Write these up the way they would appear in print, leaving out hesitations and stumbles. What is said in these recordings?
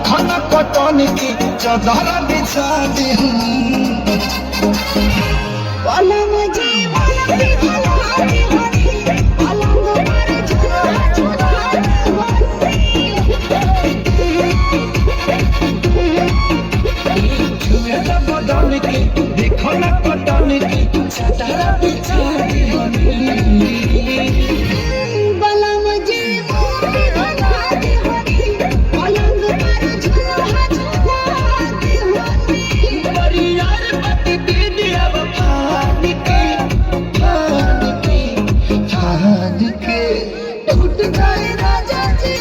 खाना कटन की चादर बिछा दी पलंग जी पलंग पलंग पर झूला झूला बदन की देखो ना कटन की चादर बिछा दी पलंग जी पलंग पर झूला झूला यार पति दीदी अब फान के टूट जाए राजा जी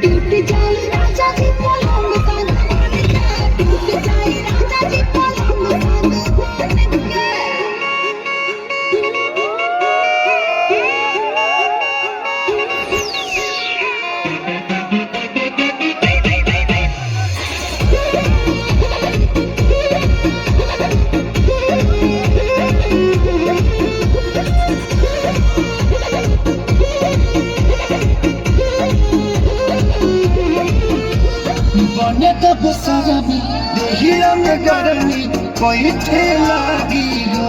टूट जाए राजा जी पलंग कान के टूट जाए राजा जी पलंग कान के बने तब सारा में देहिया में गर्मी बैठे लगी हो